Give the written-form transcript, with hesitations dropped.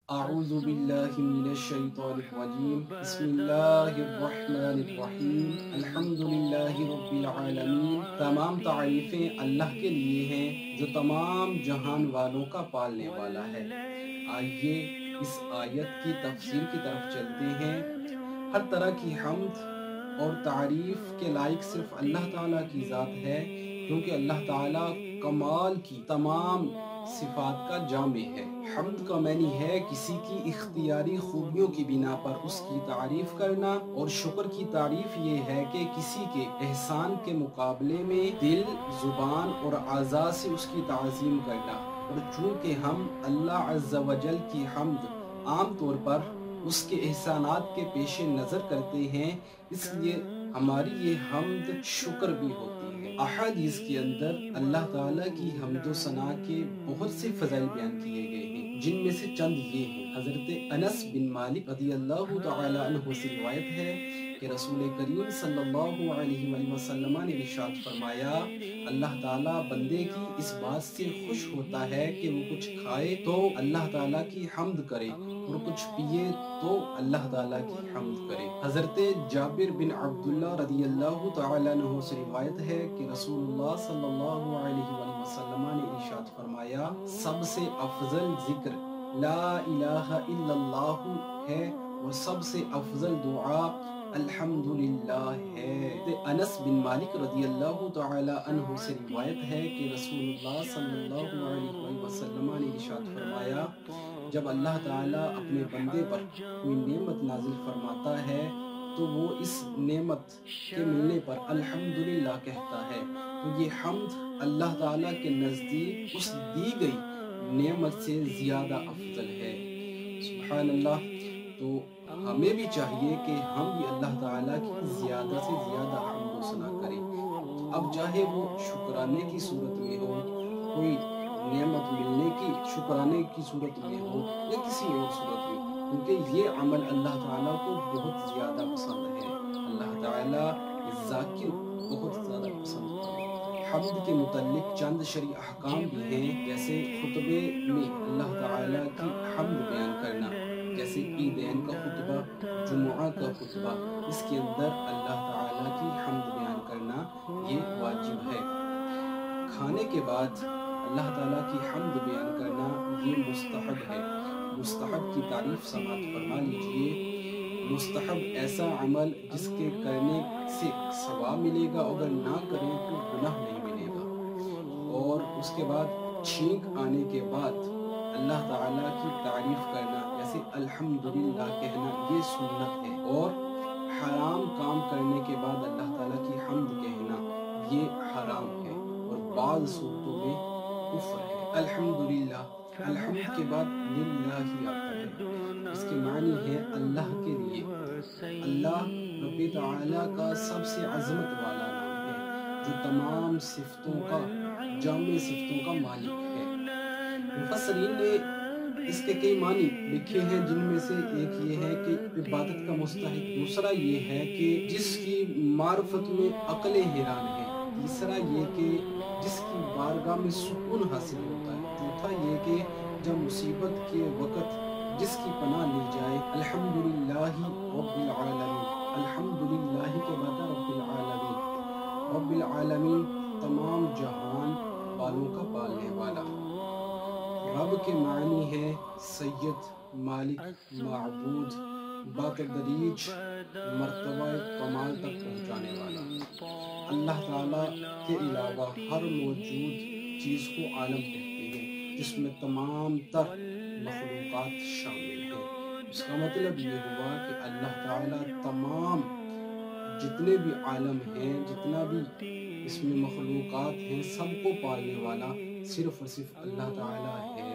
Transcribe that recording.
اعوذ باللہ من الشیطان الرجیم بسم اللہ الرحمن الرحیم الحمد للہ رب العالمین۔ تمام تعریفیں اللہ کے لیے ہیں جو تمام جہان والوں کا پالنے والا ہے۔ آئیے اس آیت کی تفسیر کی طرف چلتے ہیں۔ ہر طرح کی حمد اور تعریف کے لائق صرف اللہ تعالیٰ کی ذات ہے، کیونکہ اللہ تعالیٰ کمال کی تمام صفات کا جامع ہے۔ حمد کا معنی ہے کسی کی اختیاری خوبیوں کی بنا پر اس کی تعریف کرنا، اور شکر کی تعریف یہ ہے کہ کسی کے احسان کے مقابلے میں دل، زبان اور اعضاء سے اس کی تعظیم کرنا۔ اور چونکہ ہم اللہ عز و جل کی حمد عام طور پر اس کے احسانات کے پیش نظر کرتے ہیں، اس لیے ہماری یہ حمد شکر بھی ہوتی ہے۔ احادیث کے اندر اللہ تعالیٰ کی حمد و ثنا کے بہت سے فضائل بیان کیے گئے ہیں، جن میں سے چند یہ ہیں۔ حضرت انس بن مالک رضی اللہ تعالی عنہ سے روایت ہے کہ رسول کریم صلی اللہ علیہ وآلہ وسلم نے ارشاد فرمایا، اللہ تعالیٰ بندے کی اس بات سے خوش ہوتا ہے کہ وہ کچھ کھائے تو اللہ تعالیٰ کی حمد کرے، اور کچھ پیے تو اللہ تعالیٰ کی حمد کرے۔ حضرت جابر بن عبداللہ رضی اللہ تعالی عنہ سے روایت ہے کہ رسول اللہ صلی اللہ علیہ وآلہ وسلم نے ارشاد فرمایا، سب سے افضل ذکر لا الہ الا اللہ ہے، اور سب سے افضل دعا الحمدللہ ہے۔ انس بن مالک رضی اللہ تعالی عنہ سے روایت ہے کہ رسول اللہ صلی اللہ علیہ وآلہ وسلم نے ارشاد فرمایا، جب اللہ تعالیٰ اپنے بندے پر کوئی نعمت نازل فرماتا ہے تو وہ اس نعمت کے ملنے پر الحمدللہ کہتا ہے، تو یہ حمد اللہ تعالیٰ کے نزدیک اس دی گئی نعمت سے زیادہ افضل ہے۔ سبحان اللہ۔ تو ہمیں بھی چاہیے کہ ہم بھی اللہ تعالیٰ کی زیادہ سے زیادہ حمد و ثنا کریں، اب چاہے وہ شکرانے کی صورت میں ہو، کوئی نعمت ملنے کی شکرانے کی صورت میں ہو، یا کسی اور صورت میں، کیونکہ یہ عمل اللہ تعالیٰ کو بہت زیادہ پسند ہے۔ اللہ تعالیٰ ذاکر بہت زیادہ پسند ہے۔ حمد کے متعلق چند شرعی احکام بھی ہیں، جیسے خطبے میں اللہ تعالیٰ کی حمد بیان کرنا، جیسے عیدین کا خطبہ، جمعہ کا خطبہ، اس کے اندر اللہ تعالیٰ کی حمد بیان کرنا یہ واجب ہے۔ کھانے کے بعد اللہ تعالیٰ کی حمد بیان کرنا یہ مستحب ہے۔ مستحب کی تعریف سماعت فرما لیجئے۔ مستحب ایسا عمل جس کے کرنے سے ثواب ملے گا، اگر نہ کریں تو گناہ نہیں ملے گا۔ اور اس کے بعد چھینک آنے کے بعد اللہ تعالیٰ کی تعریف کرنا، جیسے الحمدللہ کہنا، یہ سنت ہے۔ اور حرام کام کرنے کے بعد اللہ تعالیٰ کی حمد کہنا یہ حرام ہے، اور بعض صورتوں میں کفر ہے۔ الحمدللہ، الحمد کے بعد للہ آتا ہے، اس کے معنی ہے اللہ کے لیے۔ اللہ رب تعالیٰ کا سب سے عظمت والا نام ہے، جو تمام صفتوں کا جامع صفتوں کا مالک ہے۔ مفسرین نے اس کے کئی معنی لکھے ہیں، جن میں سے ایک یہ ہے کہ عبادت کا مستحق، دوسرا یہ ہے کہ جس کی معرفت میں عقل حیران ہے، تیسرا یہ کہ جس کی بارگاہ میں سکون حاصل ہوتا ہے، چوتھا یہ کہ جب مصیبت کے وقت جس کی پناہ لی جائے۔ الحمدللہ رب العالمین، الحمدللہ کے بعد رب العالمین، رب العالمین تمام جہان والوں کا پالنے والا۔ رب کے معنی ہے سید، مالک، معبود، بتدریج مرتبہ کمال تک پہنچانے والا۔ اللہ تعالیٰ کے علاوہ ہر موجود چیز کو عالم کہتے ہیں، جس میں تمام تر مخلوقات شامل ہیں۔ اس کا مطلب یہ ہوا کہ اللہ تعالیٰ تمام جتنے بھی عالم ہیں، جتنا بھی اس میں مخلوقات ہیں، سب کو پالنے والا صرف اور صرف اللہ تعالیٰ ہے۔